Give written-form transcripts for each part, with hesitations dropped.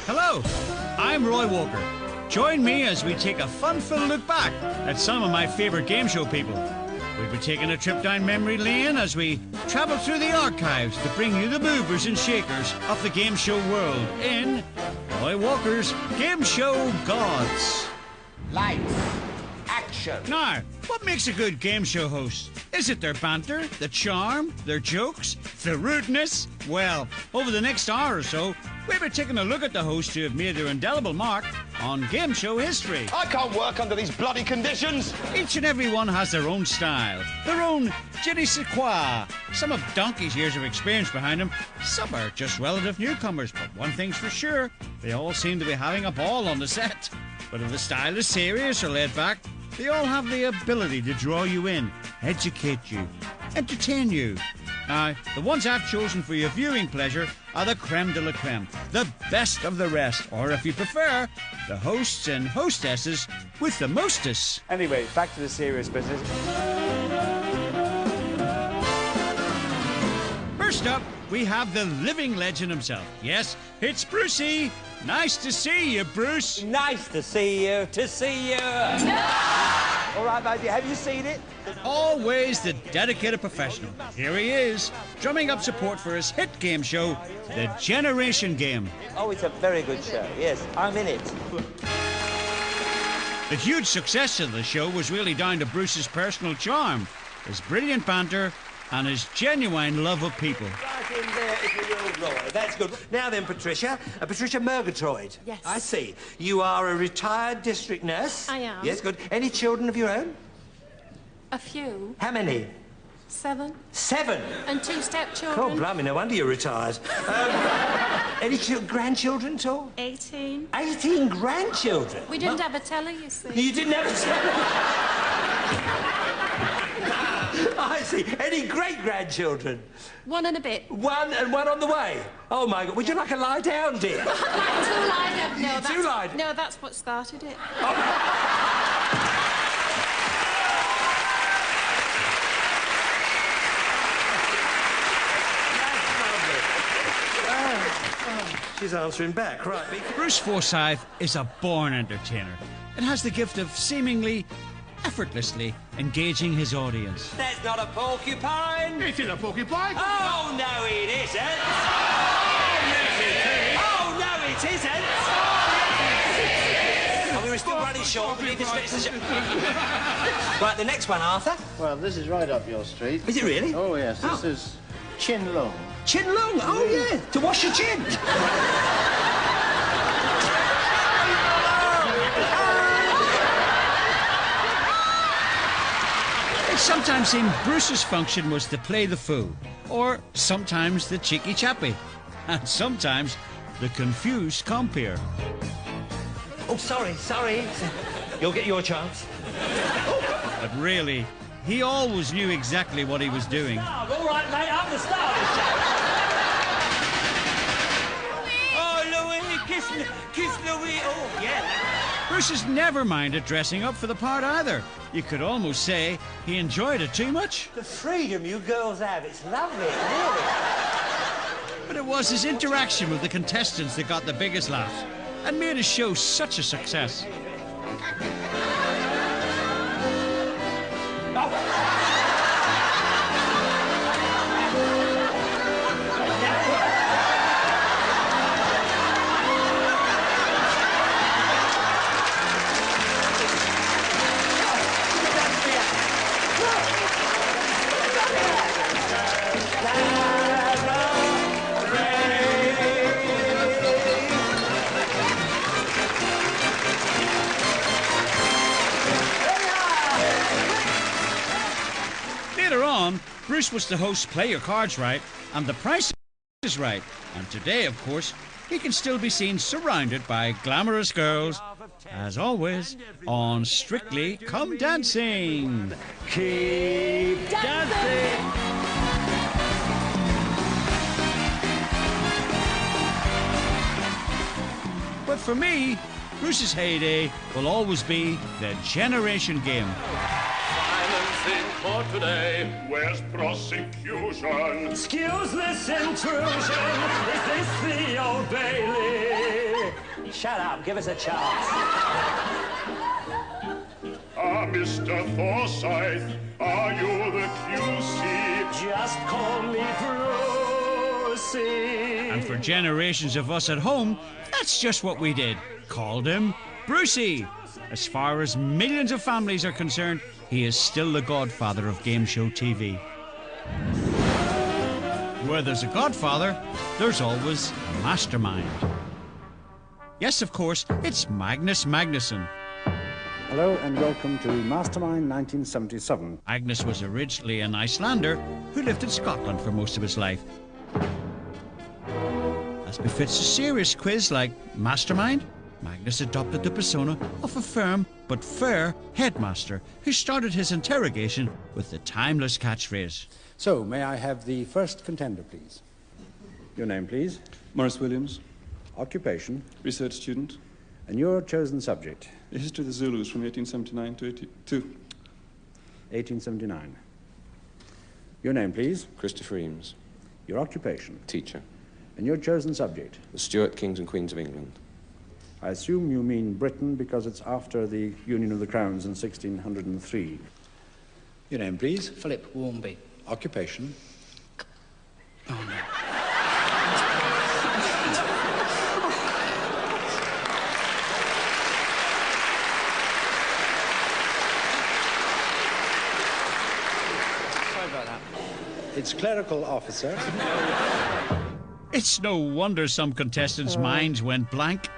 Hello, I'm Roy Walker. Join me as we take a fun-filled look back at some of my favourite game show people. We'll be taking a trip down memory lane as we travel through the archives to bring you the movers and shakers of the game show world in Roy Walker's Game Show Gods. Lights. Action. Now, what makes a good game show host? Is it their banter, the charm, their jokes, the rudeness? Well, over the next hour or so, we'll be taking a look at the hosts who have made their indelible mark on game show history. I can't work under these bloody conditions. Each and every one has their own style, their own je ne sais quoi. Some have donkey's years of experience behind them, some are just relative newcomers, but one thing's for sure, they all seem to be having a ball on the set. But if the style is serious or laid back, they all have the ability to draw you in, educate you, entertain you. Now, the ones I've chosen for your viewing pleasure are the creme de la creme, the best of the rest, or if you prefer, the hosts and hostesses with the mostest. Anyway, back to the serious business. First up, we have the living legend himself. Yes, it's Brucey. Nice to see you, Bruce. Nice to see you, All right, mate, have you seen it? Always the dedicated professional. Here he is, drumming up support for his hit game show, The Generation Game. Oh, it's a very good show, yes, I'm in it. The huge success of the show was really down to Bruce's personal charm, his brilliant banter, and his genuine love of people. Right in there, if you will, Roy. That's good. Now then, Patricia. Patricia Murgatroyd. Yes. I see. You are a retired district nurse. I am. Yes, good. Any children of your own? A few. How many? 7. 7? And 2 stepchildren. Oh, blimey, no wonder you're retired. Any grandchildren at all? 18. 18 grandchildren? We didn't have a telly, you see. You didn't have I see. Any great-grandchildren? 1 and a bit. 1 and 1 on the way? Oh, my God. Would you like a lie down, dear? 2 lie down. No, that's... 2 lie down? No, that's what started it. She's answering back, right. Bruce Forsyth is a born entertainer and has the gift of seemingly effortlessly engaging his audience. That's not a porcupine. It is a porcupine. Oh, no, it isn't. Oh, no, it isn't. Oh, we were still running short. We need to stretch the show. Right, the next one, Arthur. Well, this is right up your street. Is it really? Oh, yes. This is Chin Lung. Chin Lung? Oh, yeah. To wash your chin. It sometimes seemed Bruce's function was to play the fool, or sometimes the cheeky chappy, and sometimes the confused compeer. Oh, sorry. You'll get your chance. But really, he always knew exactly what he was doing. All right, mate, I'm the star of the show. Oh, Louis, kiss Louis. Oh, yeah. Bruce has never minded dressing up for the part either. You could almost say he enjoyed it too much. The freedom you girls have, it's lovely, really. But it was his interaction with the contestants that got the biggest laughs and made his show such a success. Bruce was the host Play Your Cards Right and The Price is Right. And today, of course, he can still be seen surrounded by glamorous girls, as always, on Strictly Come Dancing. Keep dancing! But for me, Bruce's heyday will always be the Generation Game. For today, where's prosecution? Excuse this intrusion, is this the Old Bailey? shut up. Give us a chance. Ah, Mr. Forsyth, are you the QC? Just call me Brucey. And for generations of us at home, that's just what we did. Called him Brucey. As far as millions of families are concerned, he is still the godfather of game show TV. Where there's a godfather, there's always a mastermind. Yes, of course, it's Magnus Magnusson. Hello and welcome to Mastermind 1977. Magnus was originally an Icelander who lived in Scotland for most of his life. As befits a serious quiz like Mastermind, Magnus adopted the persona of a firm but fair headmaster who started his interrogation with the timeless catchphrase. So, may I have the first contender, please? Your name, please. Morris Williams, Occupation. research student. And your chosen subject. The history of the Zulus from 1879 to 1879. Your name, please. Christopher Eames, Your occupation. teacher. And your chosen subject. The Stuart Kings and Queens of England. I assume you mean Britain because it's after the Union of the Crowns in 1603. Your name, please. Philip Warmby. Occupation. Oh, no. Sorry about that. It's clerical officer. It's no wonder some contestants' minds went blank.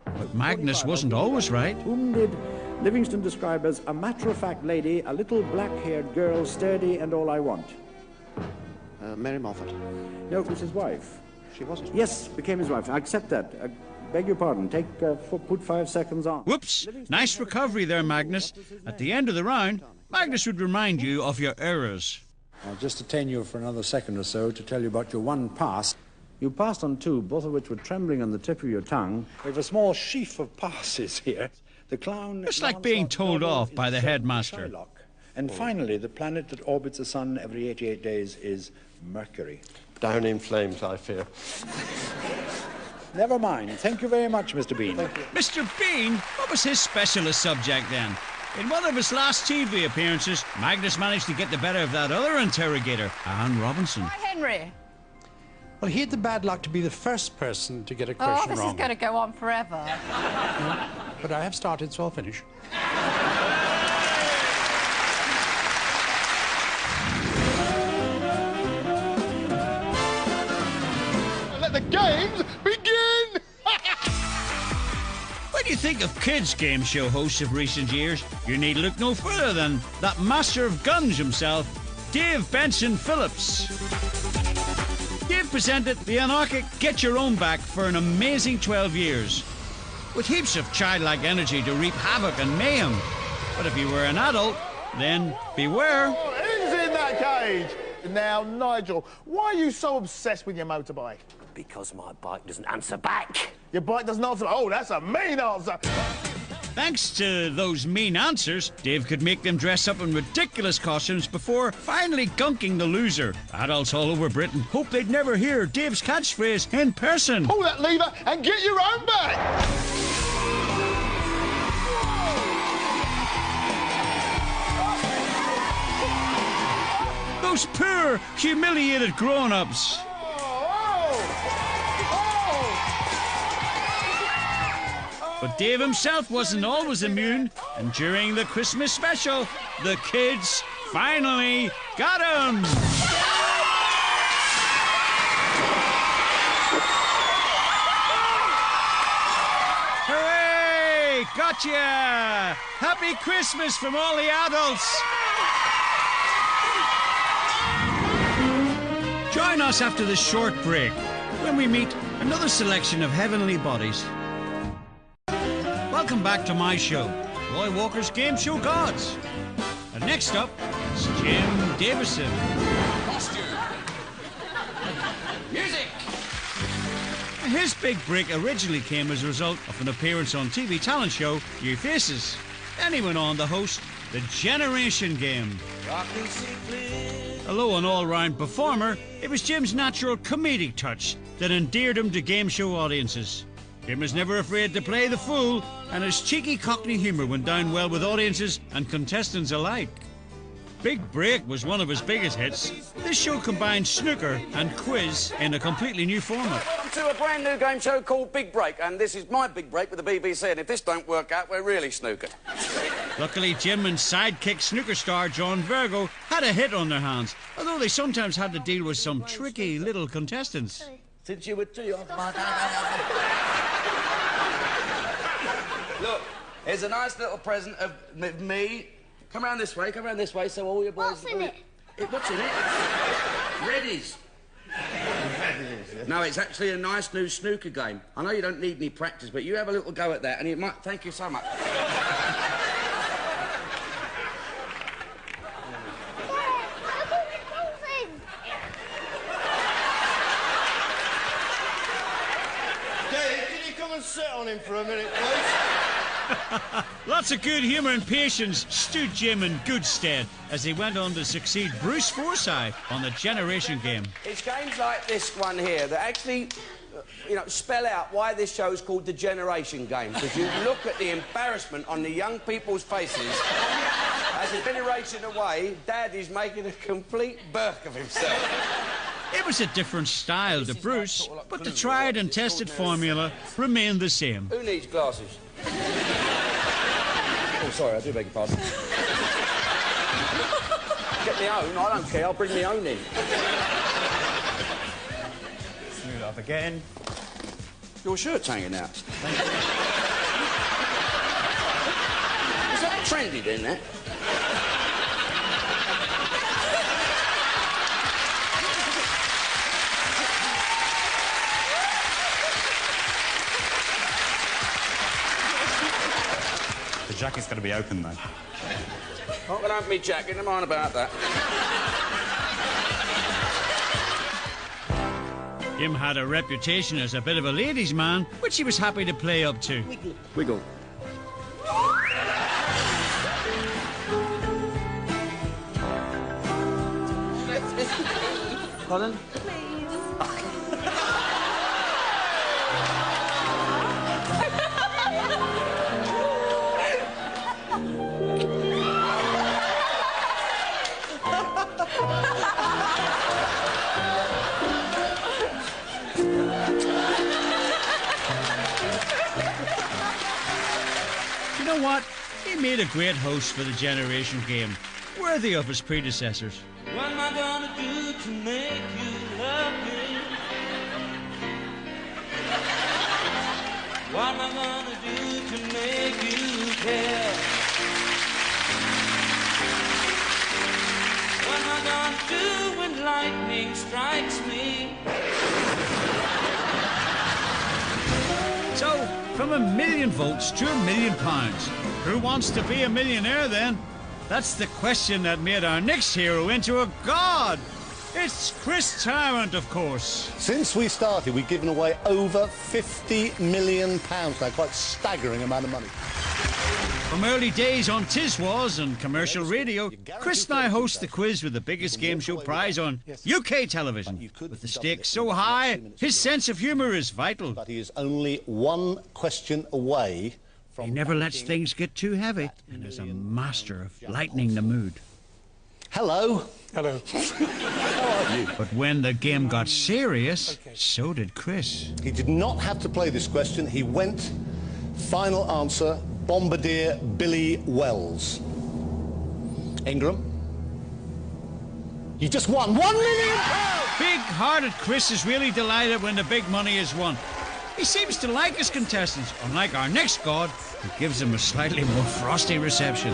But Magnus wasn't always right. Whom did Livingston describe as a matter-of-fact lady, a little black-haired girl, sturdy and all I want? Mary Moffat. No, it was his wife. She wasn't. Yes, became his wife. I accept that. Beg your pardon. Put 5 seconds on. Whoops! Nice recovery there, Magnus. At the end of the round, Magnus would remind you of your errors. I'll just detain you for another second or so to tell you about your one pass. You passed on 2, both of which were trembling on the tip of your tongue. We have a small sheaf of passes here. The clown... It's like being told off by the headmaster. And finally, the planet that orbits the sun every 88 days is Mercury. Down in flames, I fear. Never mind. Thank you very much, Mr. Bean. Mr. Bean? What was his specialist subject then? In one of his last TV appearances, Magnus managed to get the better of that other interrogator, Anne Robinson. Hi, Henry. Well, he had the bad luck to be the first person to get a question Oh, this wrong. is going to go on forever. But I have started, so I'll finish. Let the games begin! When you think of kids' game show hosts of recent years, you need look no further than that master of guns himself, Dave Benson Phillips. Dave presented the anarchic Get Your Own Back for an amazing 12 years, with heaps of childlike energy to reap havoc and mayhem. But if you were an adult, then beware. Oh, who's in that cage? Now, Nigel, why are you so obsessed with your motorbike? Because my bike doesn't answer back. Your bike doesn't answer. Oh, that's a mean answer. Thanks to those mean answers, Dave could make them dress up in ridiculous costumes before finally gunking the loser. Adults all over Britain hope they'd never hear Dave's catchphrase in person. Pull that lever and get your own back. Those poor, humiliated grown-ups. But Dave himself wasn't always immune, and during the Christmas special, the kids finally got him! Hooray! Gotcha! Happy Christmas from all the adults! Join us after this short break, when we meet another selection of heavenly bodies. Welcome back to my show, Roy Walker's Game Show Gods. And next up, it's Jim Davison. Costume. Music. His big break originally came as a result of an appearance on TV talent show New Faces. Then he went on to host The Generation Game. Rockin' simply Although an all-round performer, it was Jim's natural comedic touch that endeared him to game show audiences. Jim was never afraid to play the fool, and his cheeky Cockney humour went down well with audiences and contestants alike. Big Break was one of his biggest hits. This show combined snooker and quiz in a completely new format. Welcome to a brand new game show called Big Break, and this is my big break with the BBC, and if this don't work out, we're really snookered. Luckily, Jim and sidekick snooker star John Virgo had a hit on their hands, although they sometimes had to deal with some tricky little contestants. Since you were 2, Look, here's a nice little present of me. Come round this way, so all your boys... What's in it? What's in it? Reddies. No, it's actually a nice new snooker game. I know you don't need any practice, but you have a little go at that, and it might... Thank you so much. Dave, can you come and sit on him for a minute, please? Lots of good humour and patience stood Jim in good stead as he went on to succeed Bruce Forsyth on the Generation Game. It's games like this one here that actually, spell out why this show is called the Generation Game. Because you look at the embarrassment on the young people's faces as a generation away, Dad is making a complete burk of himself. It was a different style to Bruce, but the tried and tested formula remained the same. Who needs glasses? Oh, sorry, I do beg your pardon. Get my own, I don't care, I'll bring my own in. Smooth up again. Your shirt's hanging out. Is that trendy then, that? The jacket's got to be open, though. Not going to open me jacket, never mind about that. Jim had a reputation as a bit of a ladies' man, which he was happy to play up to. Wiggle. Pardon? You know what? He made a great host for the Generation Game, worthy of his predecessors. What am I gonna do to make you love me? What am I gonna do to make you care? What am I gonna do when lightning strikes me? So, from £1 million votes to £1 million, who wants to be a millionaire then? That's the question that made our next hero into a god. It's Chris Tarrant, of course. Since we started, we've given away over £50 million now. Quite a staggering amount of money. From early days on Tiswas and commercial radio, Chris now hosts the quiz with the biggest game show prize on UK television. With the stakes so high, his sense of humour is vital. But he is only one question away from... He never lets things get too heavy and is a master of lightening the mood. Hello. Hello. How are you? But when the game got serious, so did Chris. He did not have to play this question. He went, final answer, Bombardier Billy Wells. Ingram? You just won £1 million! Big-hearted Chris is really delighted when the big money is won. He seems to like his contestants, unlike our next god, who gives them a slightly more frosty reception.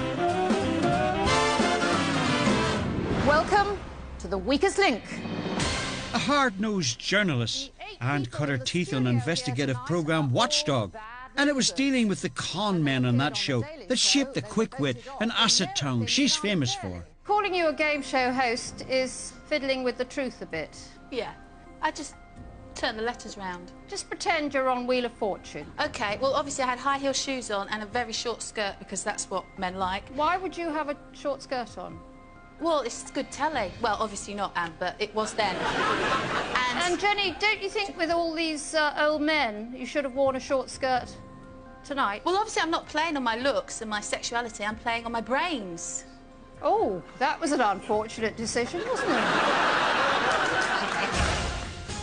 Welcome to The Weakest Link. A hard-nosed journalist, Anne cut her teeth on investigative programme Watchdog, and it was dealing with the con men on that show that shaped the quick wit and acid tongue she's famous for. Calling you a game show host is fiddling with the truth a bit. Yeah, I just turn the letters round. Just pretend you're on Wheel of Fortune. OK, well, obviously I had high-heel shoes on and a very short skirt because that's what men like. Why would you have a short skirt on? Well, it's good telly. Well, obviously not, Anne, but it was then. And Jenny, don't you think with all these old men, you should have worn a short skirt tonight? Well, obviously I'm not playing on my looks and my sexuality. I'm playing on my brains. Oh, that was an unfortunate decision, wasn't it?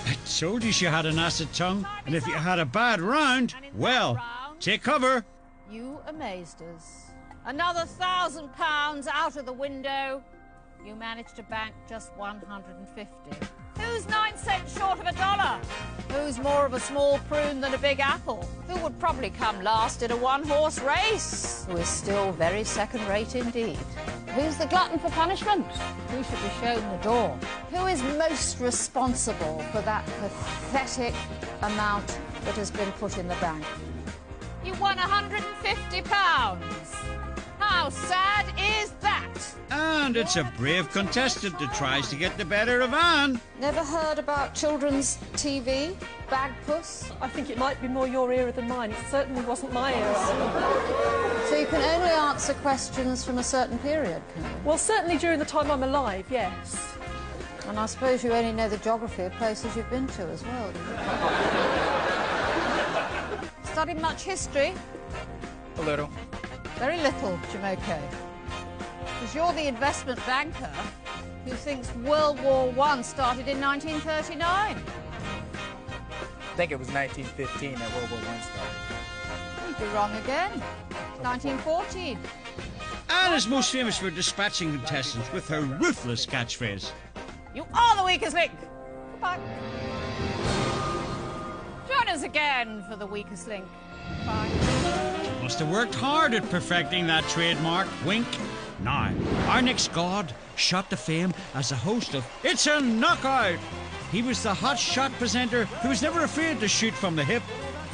I told you she had an acid tongue, and if you had a bad round, well, take cover. You amazed us. Another £1,000 out of the window. You managed to bank just 150. Who's 9 cents short of a dollar? Who's more of a small prune than a big apple? Who would probably come last in a one-horse race? Who is still very second-rate indeed? Who's the glutton for punishment? Who should be shown the door? Who is most responsible for that pathetic amount that has been put in the bank? You won £150. How sad is that? And it's a brave contestant that tries to get the better of Anne. Never heard about children's TV? Bagpuss? I think it might be more your era than mine. It certainly wasn't my era. So you can only answer questions from a certain period, can you? Well, certainly during the time I'm alive, yes. And I suppose you only know the geography of places you've been to as well, do you? Studied much history? A little. Very little, Jamoke. Because you're the investment banker who thinks World War I started in 1939. I think it was 1915 that World War I started. You'd be wrong again. 1914. Anne is most famous for dispatching contestants with her ruthless catchphrase. You are the weakest link. Goodbye. Join us again for the weakest link. Bye. Must have worked hard at perfecting that trademark. Wink. Now, our next god shot to fame as the host of It's a Knockout. He was the hot shot presenter who was never afraid to shoot from the hip,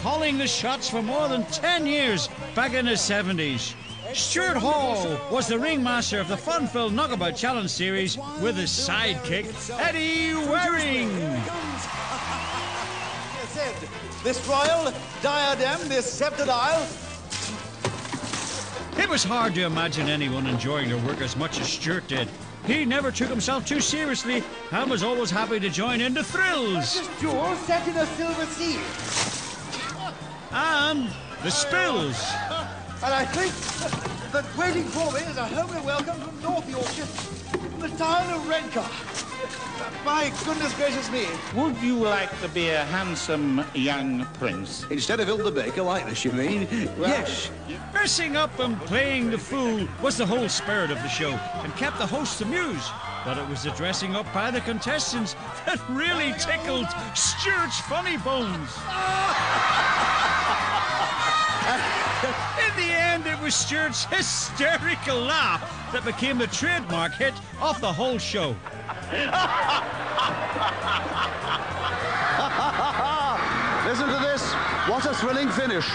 calling the shots for more than 10 years back in the 70s. Stuart Hall was the ringmaster of the fun-filled Knockabout Challenge series with his sidekick, Eddie Waring. This royal diadem, this sceptred isle. It was hard to imagine anyone enjoying their work as much as Stuart did. He never took himself too seriously and was always happy to join in the thrills. This jewel set in a silver sea. And the spills. And I think that waiting for me is a homely welcome from North Yorkshire, from the town of Redcar. My goodness gracious me. Would you like to be a handsome young prince? Instead of Hilda Baker like this, you mean? Well, yes. Dressing up and playing the fool was the whole spirit of the show and kept the hosts amused. But it was the dressing up by the contestants that really tickled Stuart's funny bones. In the end, it was Stuart's hysterical laugh that became the trademark hit of the whole show. Listen to this. What a thrilling finish.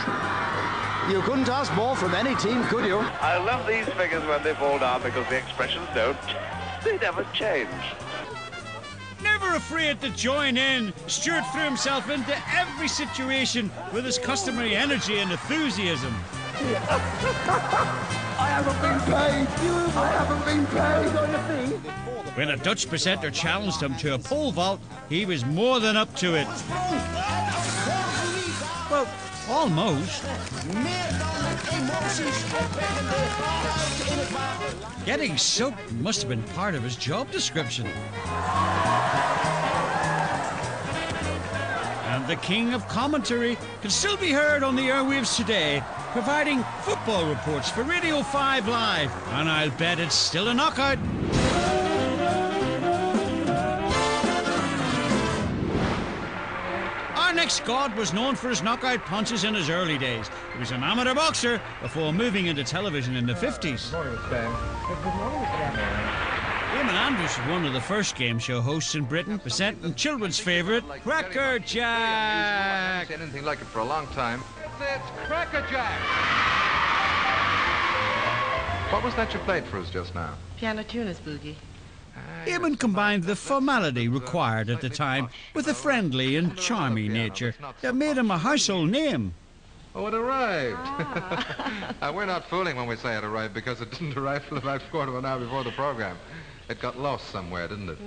You couldn't ask more from any team, could you? I love these figures when they fall down because the expressions don't. They never change. Never afraid to join in, Stuart threw himself into every situation with his customary energy and enthusiasm. I haven't been paid. I haven't been paid on the thing. When a Dutch presenter challenged him to a pole vault, he was more than up to it. Well, almost. Getting soaked must have been part of his job description. And the king of commentary can still be heard on the airwaves today, providing football reports for Radio 5 Live. And I'll bet it's still a knockout. Our next god was known for his knockout punches in his early days. He was an amateur boxer before moving into television in the 50s. Eamon Andrews was one of the first game show hosts in Britain, presenting children's favourite, Cracker Jack. Anything like it for a long time. It's Cracker Jack. What was that you played for us just now? Piano tuners, Boogie. Eamon combined the formality required at the time with a friendly and charming nature that made him a household name. Oh, it arrived. We're not fooling when we say it arrived because it didn't arrive till about quarter of an hour before the program. It got lost somewhere, didn't it?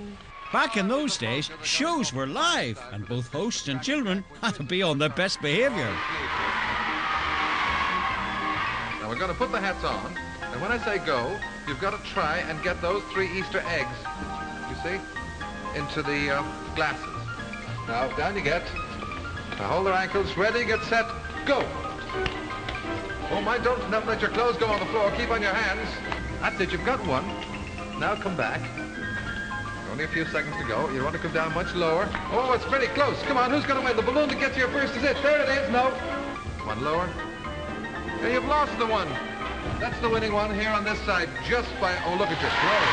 Back in those days, shows were live, and both hosts and children had to be on their best behaviour. Now we're going to put the hats on, and when I say go, you've got to try and get those 3 Easter eggs, you see, into the glasses. Now, down you get. Now hold their ankles, ready, get set, go! Oh my, don't let your clothes go on the floor, keep on your hands. That's it, you've got one. Now come back. Only a few seconds to go. You want to come down much lower. Oh, it's pretty close. Come on, who's going to win? The balloon that gets you first is it. There it is. No. One lower. Hey, you've lost the one. That's the winning one here on this side, just by... Oh, look at your clothes.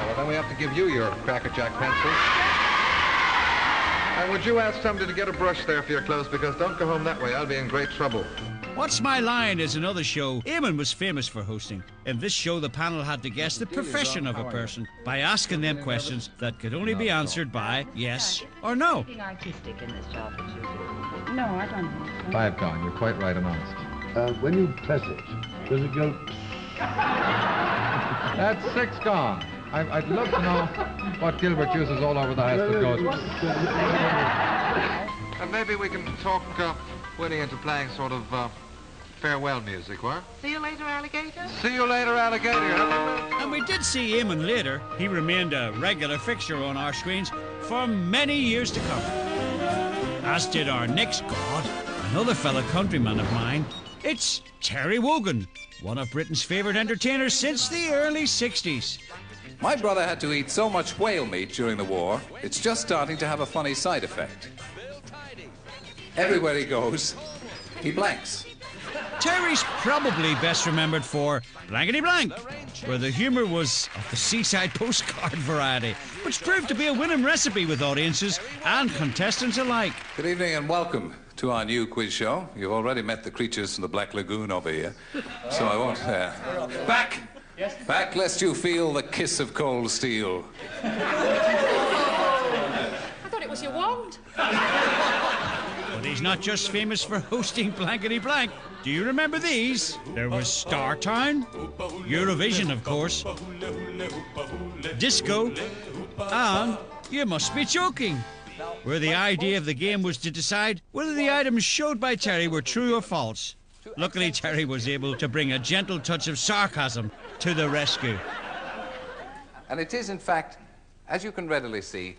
Well, then we have to give you your Cracker Jack pencil. And would you ask somebody to get a brush there for your clothes, because don't go home that way. I'll be in great trouble. What's My Line is another show Eamon was famous for hosting. In this show, the panel had to guess the profession of a person by asking them questions that could only be answered by yes or no. Anything artistic in this job that you do? No, I don't think so. 5 gone. You're quite right and honest. When you press it, does it go... That's 6 gone. I'd love to know what Gilbert uses all over the house that goes... And maybe we can talk Winnie into playing sort of farewell music, what? See you later, alligator? See you later, alligator. And we did see Eamon later. He remained a regular fixture on our screens for many years to come. As did our next god, another fellow countryman of mine. It's Terry Wogan, one of Britain's favourite entertainers since the early 60s. My brother had to eat so much whale meat during the war, it's just starting to have a funny side effect. Everywhere he goes, he blanks. Terry's probably best remembered for Blankety Blank, where the humour was of the seaside postcard variety, which proved to be a winning recipe with audiences and contestants alike. Good evening and welcome to our new quiz show. You've already met the creatures from the Black Lagoon over here, so I won't... Back! Back lest you feel the kiss of cold steel. I thought it was your wand. But he's not just famous for hosting Blankety Blank. Do you remember these? There was Star Town, Eurovision, of course, Disco, and You Must Be Joking, where the idea of the game was to decide whether the items showed by Terry were true or false. Luckily, Terry was able to bring a gentle touch of sarcasm to the rescue. And it is, in fact, as you can readily see,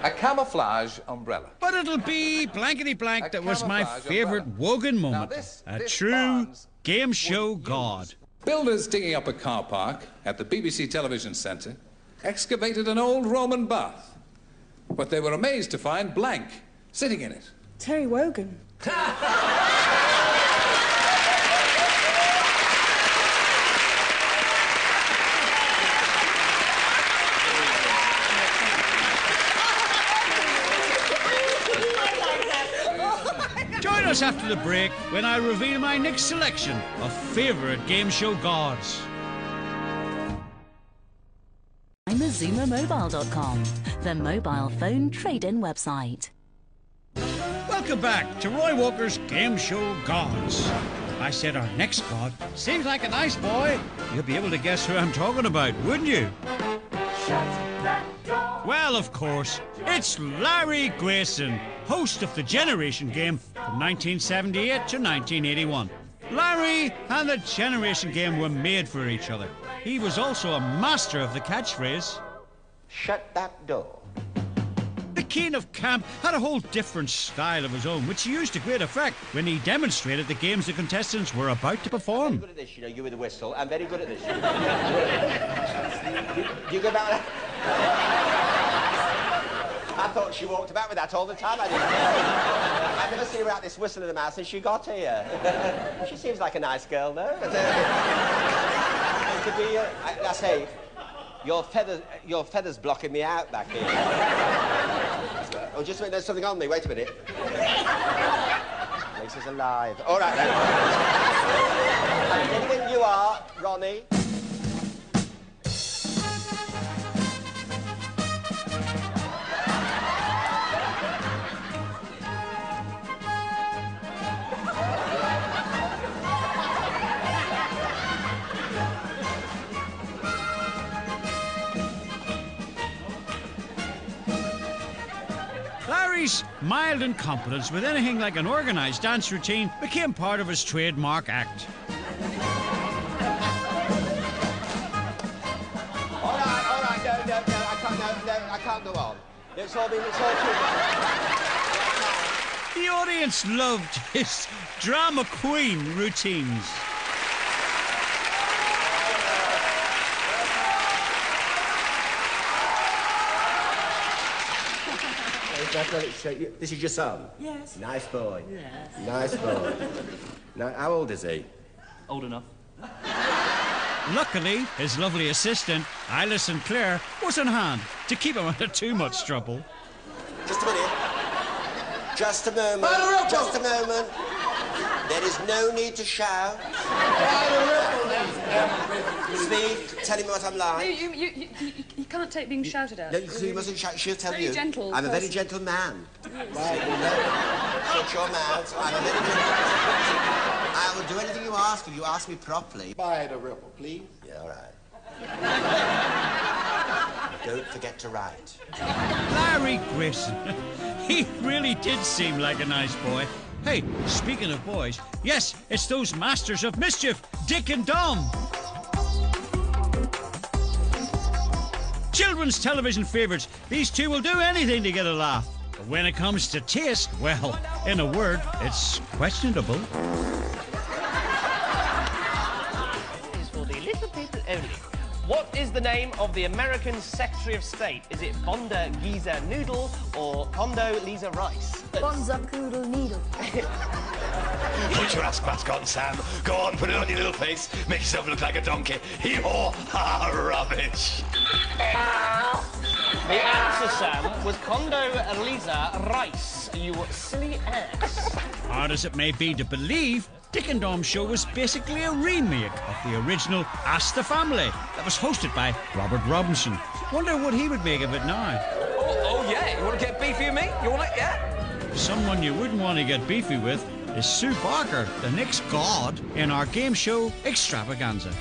a camouflage umbrella. But it'll be Blankety Blank that was my favourite Wogan moment. A true game show god. Builders digging up a car park at the BBC television centre excavated an old Roman bath, but they were amazed to find blank sitting in it. Terry Wogan. Join us after the break when I reveal my next selection of favourite game show gods. I'm AzumaMobile.com, the mobile phone trade-in website. Welcome back to Roy Walker's Game Show Gods. I said our next god seems like a nice boy. You'll be able to guess who I'm talking about, wouldn't you? Well, of course, it's Larry Grayson, host of the Generation Game from 1978 to 1981. Larry and the Generation Game were made for each other. He was also a master of the catchphrase, "Shut that door." The King of Camp had a whole different style of his own, which he used to great effect when he demonstrated the games the contestants were about to perform. Very good at this, you know, you with the whistle. I'm very good at this. You go about that? I thought she walked about with that all the time. I've never seen her out this whistle in the mouth since she got here. She seems like a nice girl, though. But, could be, I say, your feathers blocking me out back here. Oh, just a minute, there's something on me. Wait a minute. Makes us alive. All right, then. Anything you are, Ronnie. Gary's mild incompetence with anything like an organised dance routine became part of his trademark act. All right, no, I can't go on. It's all too bad. The audience loved his drama queen routines. This is your son? Yes. Nice boy. Yes. Nice boy. Now, how old is he? Old enough. Luckily, his lovely assistant, Isla Sinclair, was on hand to keep him out of too much trouble. Just a minute. Just a moment. Just a moment. There is no need to shout. Speak. Tell him what I'm like. You can't take being shouted at. No, you mustn't shout. She'll tell Very you. gentle I'm a very person. gentle man. Shut your mouth. I'm a very gentle man. I will do anything you ask if you ask me properly. Buy the ripple, please. Yeah, all right. Don't forget to write. Larry Grayson. He really did seem like a nice boy. Hey, speaking of boys, yes, it's those masters of mischief, Dick and Dom. Children's television favourites, these two will do anything to get a laugh. But when it comes to taste, well, in a word, it's questionable. This is for the little people only. What is the name of the American Secretary of State? Is it Bonda Giza Noodle or Condoleezza Rice? Bonza Poodle Needle. Put your ass mask on, Sam. Go on, put it on your little face. Make yourself look like a donkey. Hee-haw! Ha, rubbish. The answer, Sam, was Condoleezza Rice. You silly ass. Hard as it may be to believe, Dick and Dom's show was basically a remake of the original Ask the Family that was hosted by Robert Robinson. Wonder what he would make of it now. Oh yeah, you want to get beefy with me? You want it, yeah? Someone you wouldn't want to get beefy with is Sue Barker, the next god in our game show extravaganza.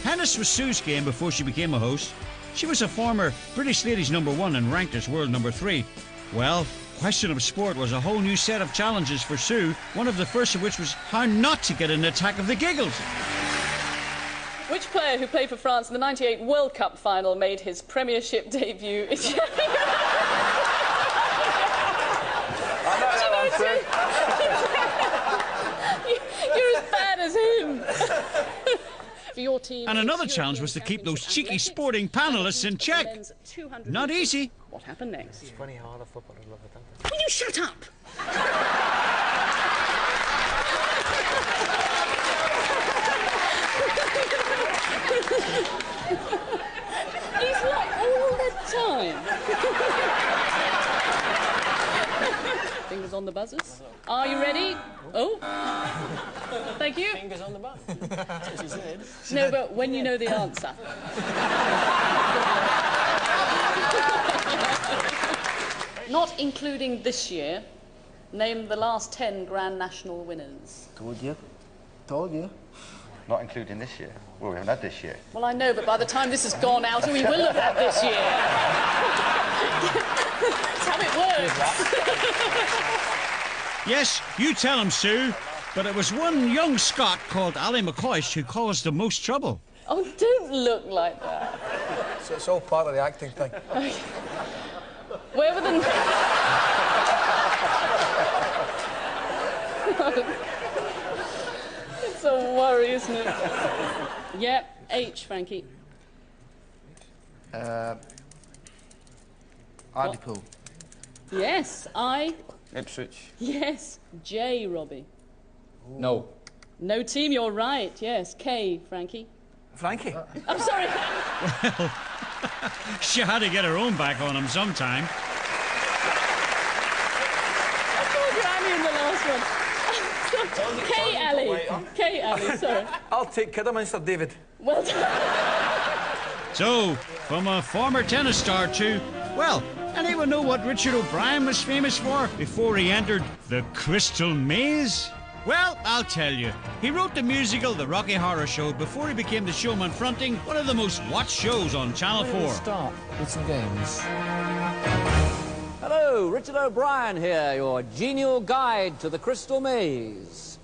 Tennis was Sue's game before she became a host. She was a former British ladies #1 and ranked as world #3. Well, Question of Sport was a whole new set of challenges for Sue, one of the first of which was how not to get an attack of the giggles. Which player who played for France in the '98 World Cup final made his Premiership debut in You're as bad as him. For your team. And another challenge was to keep those cheeky sporting panellists in check. Not easy. What happened next? It's funny how the footballers love it. Will you shut up? He's like all the time. Fingers on the buzzers. Are you ready? Oh. Thank you. Fingers on the buzz. That's what she said. No, but when you know the answer. Not including this year, name the last 10 Grand National winners. Told you. Told you. Not including this year. Well, we haven't had this year. Well, I know, but by the time this has gone out, we will have had this year. That's how it works. Yes, you tell him, Sue. But it was one young Scot called Ali McCoist who caused the most trouble. Oh, don't look like that. So it's all part of the acting thing. Where were the... It's a worry, isn't it? Yep, H, Frankie. Hartlepool. Yes, I. Ipswich. Yes, J, Robbie. No. No team, you're right. Yes, K, Frankie. Frankie? I'm sorry. Well, she had to get her own back on him sometime. I told you Ali in the last one. K, Ali. K, Ali, sorry. I'll take Kidderminster, David. Well done. So, from a former tennis star to, well, anyone know what Richard O'Brien was famous for before he entered the Crystal Maze? Well, I'll tell you. He wrote the musical The Rocky Horror Show before he became the showman fronting one of the most watched shows on Channel 4. Start with some games. Hello, Richard O'Brien here, your genial guide to the Crystal Maze.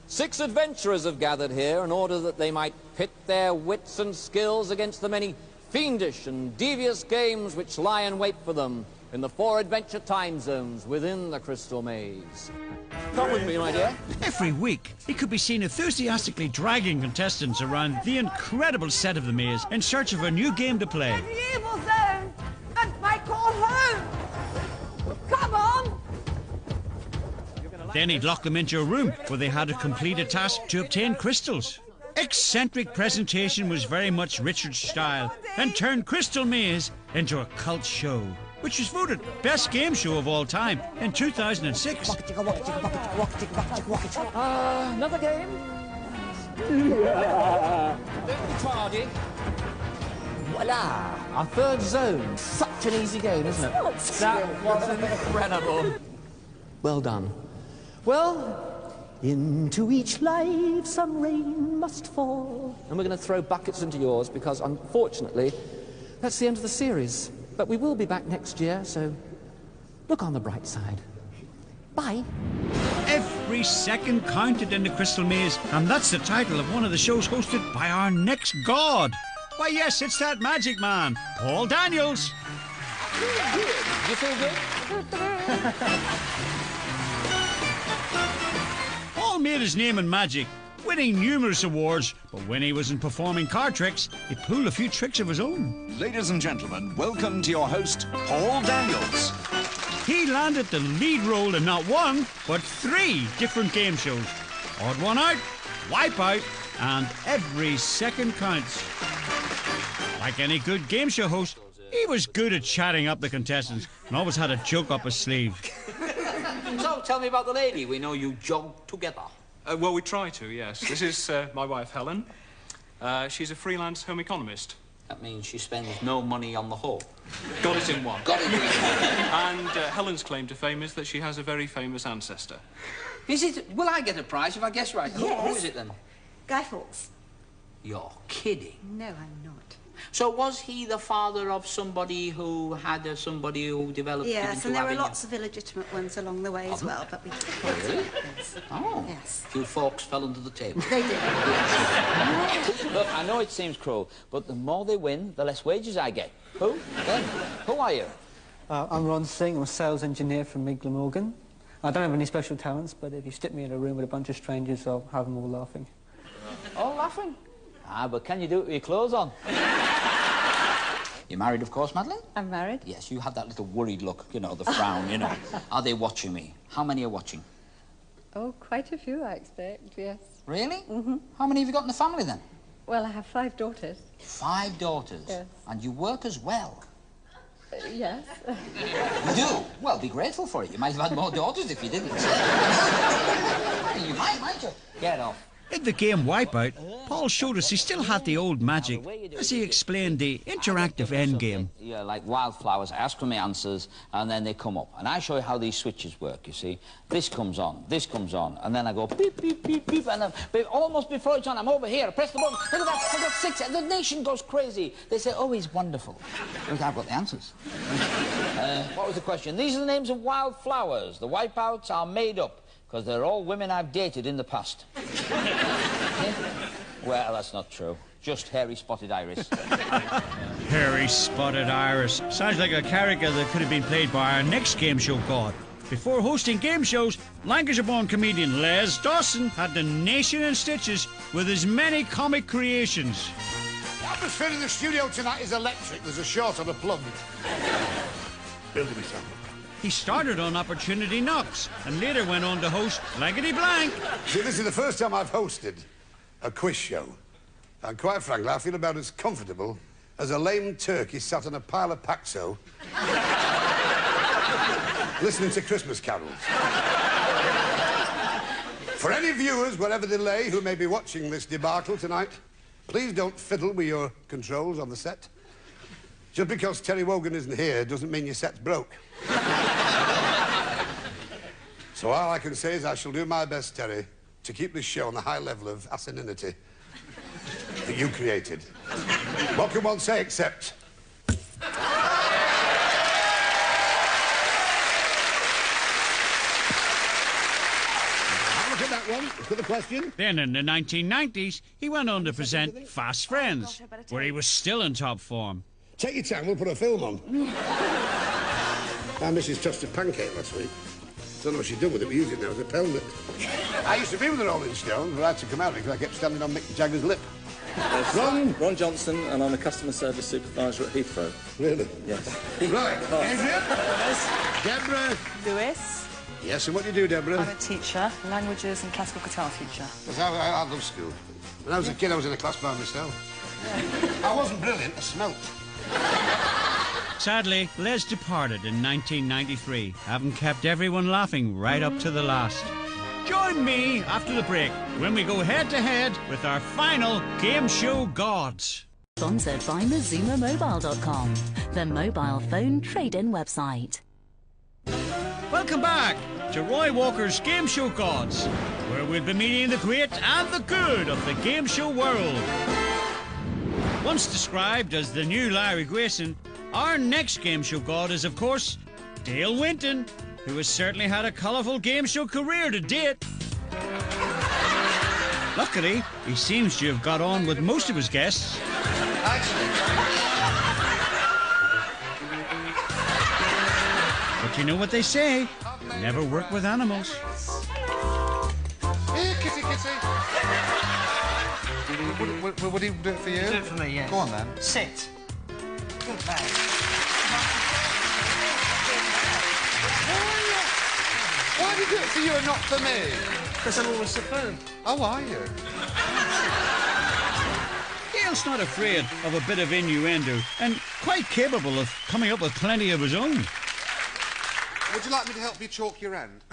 6 adventurers have gathered here in order that they might pit their wits and skills against the many fiendish and devious games which lie in wait for them in the 4 adventure time zones within the Crystal Maze. Come with me, my dear. Every week, he could be seen enthusiastically dragging contestants around the incredible set of the maze in search of a new game to play. The evil zone! That's my call home! Come on! Then he'd lock them into a room where they had to complete a task to obtain crystals. Eccentric presentation was very much Richard's style and turned Crystal Maze into a cult show, which was voted best game show of all time in 2006. Another game? Tardy. Voila! Our 3rd zone. Such an easy game, isn't it? That was incredible. Well done. Well, into each life some rain must fall. And we're going to throw buckets into yours because, unfortunately, that's the end of the series. But we will be back next year, so look on the bright side. Bye. Every second counted in the Crystal Maze, and that's the title of one of the shows hosted by our next god. Why, yes, it's that magic man, Paul Daniels. You feel good? Paul made his name in magic, winning numerous awards, but when he wasn't performing card tricks, he pulled a few tricks of his own. Ladies and gentlemen, welcome to your host, Paul Daniels. He landed the lead role in not 1, but 3 different game shows. Odd One Out, Wipeout, and Every Second Counts. Like any good game show host, he was good at chatting up the contestants and always had a joke up his sleeve. So, tell me about the lady. We know you jog together. Well, we try to, yes. This is my wife, Helen. She's a freelance home economist. That means she spends no money on the whole. Got it in one. Got it in one. And Helen's claim to fame is that she has a very famous ancestor. Is it? Will I get a prize if I guess right? Yes. Who is it then? Guy Fawkes. You're kidding. No, I'm not. So was he the father of somebody who had somebody who developed it into Yes, and there were having lots of illegitimate ones along the way as well, but we... Really? Yes. Oh. Yes. A few folks fell under the table. They did. Look, I know it seems cruel, but the more they win, the less wages I get. Who? Then? Who are you? I'm Ron Singh. I'm a sales engineer from Migler Morgan. I don't have any special talents, but if you stick me in a room with a bunch of strangers, I'll have them all laughing. All laughing? Ah, but can you do it with your clothes on? You're married, of course, Madeleine? I'm married. Yes, you have that little worried look, you know, the frown, you know. Are they watching me? How many are watching? Oh, quite a few, I expect, yes. Really? Mm-hmm. How many have you got in the family, then? Well, I have 5 daughters. 5 daughters? Yes. And you work as well? Yes. You do? Well, be grateful for it. You might have had more daughters if you didn't. You might you? Get off. In the game Wipeout, Paul showed us he still had the old magic as he explained the interactive endgame. Yeah, like wildflowers. I ask for my answers, and then they come up. And I show you how these switches work, you see. This comes on, and then I go beep, beep, beep, beep, and then almost before it's on, I'm over here. I press the button. Look at that, I got 6. And the nation goes crazy. They say, oh, he's wonderful. Look, I've got the answers. What was the question? These are the names of wildflowers. The wipeouts are made up, because they're all women I've dated in the past. Well, that's not true. Just hairy spotted iris. Hairy spotted iris. Sounds like a character that could have been played by our next game show god. Before hosting game shows, Lancashire-born comedian Les Dawson had the nation in stitches with his many comic creations. The atmosphere in the studio tonight is electric. There's a short on a plug. Building me something. He started on Opportunity Knocks and later went on to host Blankety Blank. See, this is the first time I've hosted a quiz show. And quite frankly, I feel about as comfortable as a lame turkey sat on a pile of Paxo listening to Christmas carols. For any viewers, wherever they lay, who may be watching this debacle tonight, please don't fiddle with your controls on the set. Just because Terry Wogan isn't here doesn't mean your set's broke. So all I can say is I shall do my best, Terry, to keep this show on the high level of asininity that you created. What can one say except... that one. Look at the question. Then in the 1990s, he went on to present Fast Friends, where he was still in top form. Take your time, we'll put a film on. Our missus touched a pancake last week. Don't know what she's done with it, we use it now as a pelmet. I used to be with the Rolling Stones, but I had to come out because I kept standing on Mick Jagger's lip. Ron Johnson, and I'm a customer service supervisor at Heathrow. Really? Yes. Right, Adrian? Yes. Deborah? Lewis. Yes, and what do you do, Deborah? I'm a teacher, languages and classical guitar teacher. I love school. When I was a kid, I was in a class by myself. I wasn't brilliant, I smelt. Sadly, Les departed in 1993, having kept everyone laughing right up to the last. Join me after the break when we go head-to-head with our final Game Show Gods. Sponsored by MazumaMobile.com, the mobile phone trade-in website. Welcome back to Roy Walker's Game Show Gods, where we'll be meeting the great and the good of the game show world. Once described as the new Larry Grayson, our next game show god is, of course, Dale Winton, who has certainly had a colourful game show career to date. Luckily, he seems to have got on with most of his guests. But you know what they say, never work with animals. Here, kitty, kitty. Would he do it for you? Do it for me, yeah. Go on, then. Sit. Good man. Why do you do it for you and not for me? Because I'm always superb. Oh, are you? Dale's not afraid of a bit of innuendo and quite capable of coming up with plenty of his own. Would you like me to help you chalk your end?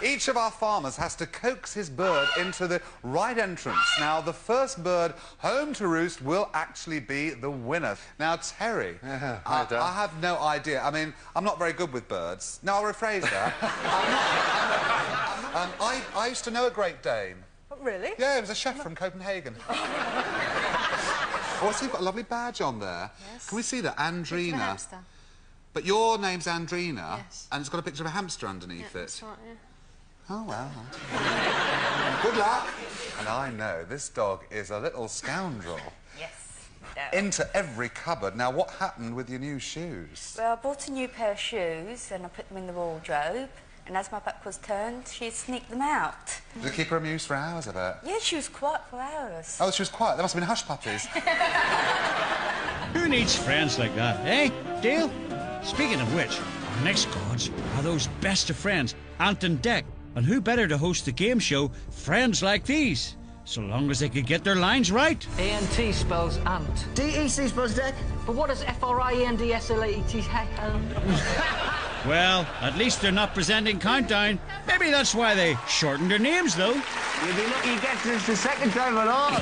Each of our farmers has to coax his bird into the right entrance. Now, the first bird home to roost will actually be the winner. Now, Terry, I have no idea. I mean, I'm not very good with birds. No, I'll rephrase that. I used to know a Great Dane. Oh, really? Yeah, he was a chef from Copenhagen. Also, you've got a lovely badge on there. Yes. Can we see that? Andrina. Picture of a hamster. But your name's Andrina, Yes. and it's got a picture of a hamster underneath it. That's right, yeah. Oh, well. Good luck. And I know this dog is a little scoundrel. Yes. Into every cupboard. Now, what happened with your new shoes? Well, I bought a new pair of shoes and I put them in the wardrobe. And as my back was turned, she sneaked them out. Did you keep her amused for hours, I bet? Yeah, she was quiet for hours. Oh, she was quiet. There must have been hush puppies. Who needs friends like that, eh, Dale? Speaking of which, our next gods are those best of friends, Ant and Dec. And who better to host the game show Friends Like These? So long as they could get their lines right. A-N-T spells ant. D-E-C spells deck. But what does F-R-I-E-N-D-S-L-A-E-T... Well, at least they're not presenting Countdown. Maybe that's why they shortened their names, though. You'll be lucky you get this the second time at all.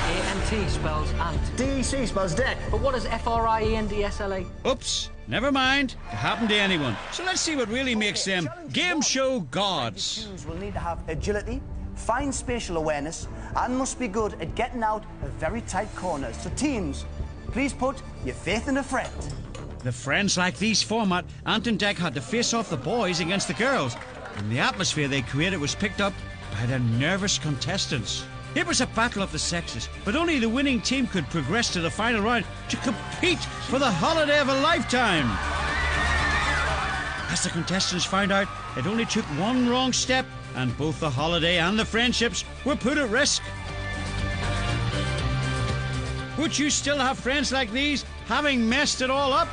A-N-T spells ant. D-E-C spells deck. But what does F-R-I-E-N-D-S-L-A... Oops, never mind. It can happen to anyone. So let's see what really makes them game show gods. Shoes will need to have agility, fine spatial awareness, and must be good at getting out of very tight corners. So teams, please put your faith in a friend. The Friends Like These format, Ant and Dec had to face off the boys against the girls. And the atmosphere they created was picked up by the nervous contestants. It was a battle of the sexes, but only the winning team could progress to the final round to compete for the holiday of a lifetime. As the contestants found out, it only took one wrong step and both the holiday and the friendships were put at risk. Would you still have friends like these, having messed it all up?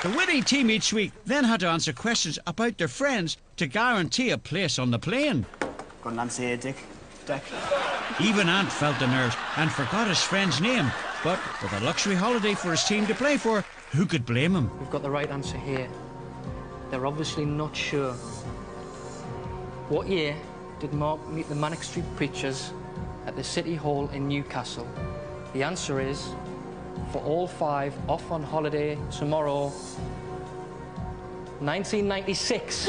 The winning team each week then had to answer questions about their friends to guarantee a place on the plane. Got an answer here, Dick. Deck. Even Ant felt the nerves and forgot his friend's name. But with a luxury holiday for his team to play for, who could blame him? We've got the right answer here. They're obviously not sure. What year did Mark meet the Manic Street Preachers at the City Hall in Newcastle? The answer is, for all five, off on holiday tomorrow, 1996.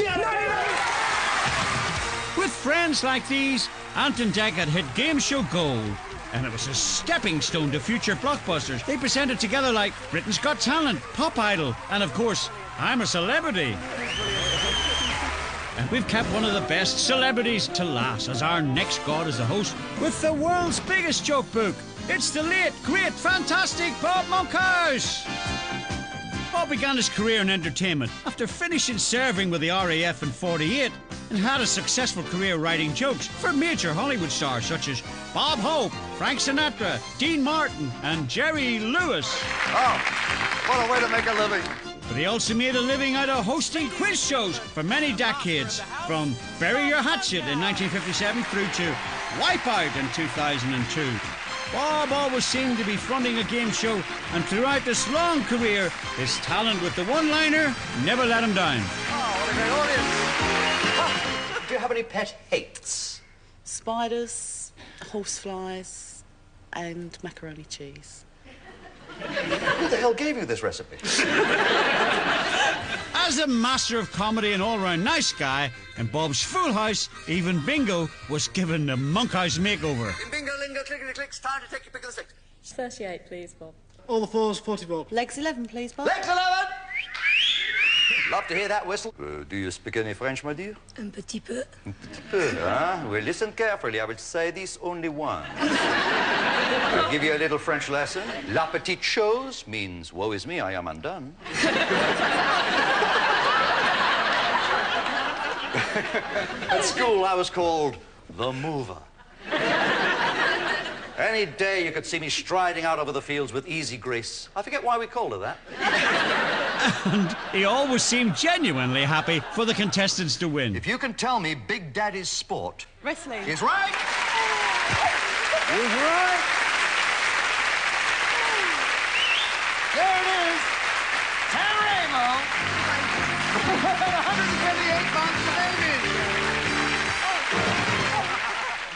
With friends like these, Ant and Dec had hit game show gold. and it was a stepping stone to future blockbusters. They presented together like Britain's Got Talent, Pop Idol, and of course, I'm a Celebrity. And we've kept one of the best celebrities to last as our next god as the host with the world's biggest joke book. It's the late, great, fantastic Bob Monkhouse. Bob began his career in entertainment after finishing serving with the RAF in '48 and had a successful career writing jokes for major Hollywood stars such as Bob Hope, Frank Sinatra, Dean Martin and Jerry Lewis. Oh, what a way to make a living. But he also made a living out of hosting quiz shows for many decades, from Bury Your Hatchet in 1957 through to Wipeout in 2002. Bob always seemed to be fronting a game show, and throughout this long career, his talent with the one-liner never let him down. Oh, what a great audience. Do you have any pet hates? Spiders, horseflies, and macaroni cheese. Who the hell gave you this recipe? As a master of comedy and all-round nice guy, in Bob's Full House, even Bingo was given the Monkhouse makeover. Bingo, lingo, clickety clicks, time to take your pick of the sticks. 38, please, Bob. All the fours, 44. Legs 11, please, Bob. Legs 11! Love to hear that whistle. Do you speak any French, my dear? Un petit peu. Un petit peu, huh? Well, listen carefully. I will say this only once. I'll give you a little French lesson. La petite chose means, woe is me, I am undone. At school, I was called the mover. Any day you could see me striding out over the fields with easy grace. I forget why we called her that. And he always seemed genuinely happy for the contestants to win. If you can tell me Big Daddy's sport... Wrestling. He's right! He's right! There it is. San Remo. 128 months of baby.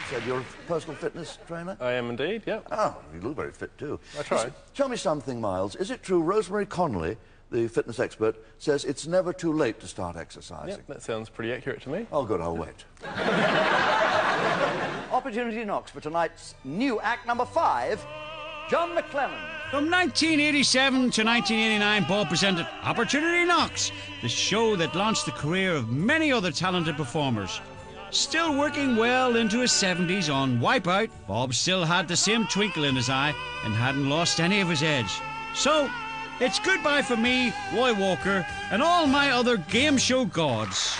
Said you're a personal fitness trainer? I am indeed, yeah. Oh, you look very fit too. I try. Listen, tell me something, Miles. Is it true Rosemary Connolly, the fitness expert, says it's never too late to start exercising? Yeah, that sounds pretty accurate to me. Oh, good, I'll wait. Opportunity knocks for tonight's new act number 5, John McClellan. From 1987 to 1989, Bob presented Opportunity Knocks, the show that launched the career of many other talented performers. Still working well into his 70s on Wipeout, Bob still had the same twinkle in his eye and hadn't lost any of his edge. So, it's goodbye for me, Roy Walker, and all my other game show gods.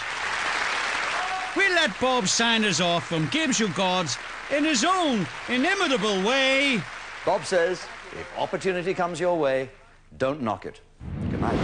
We'll let Bob sign us off from Game Show Gods in his own inimitable way. Bob says, if opportunity comes your way, don't knock it. Good night.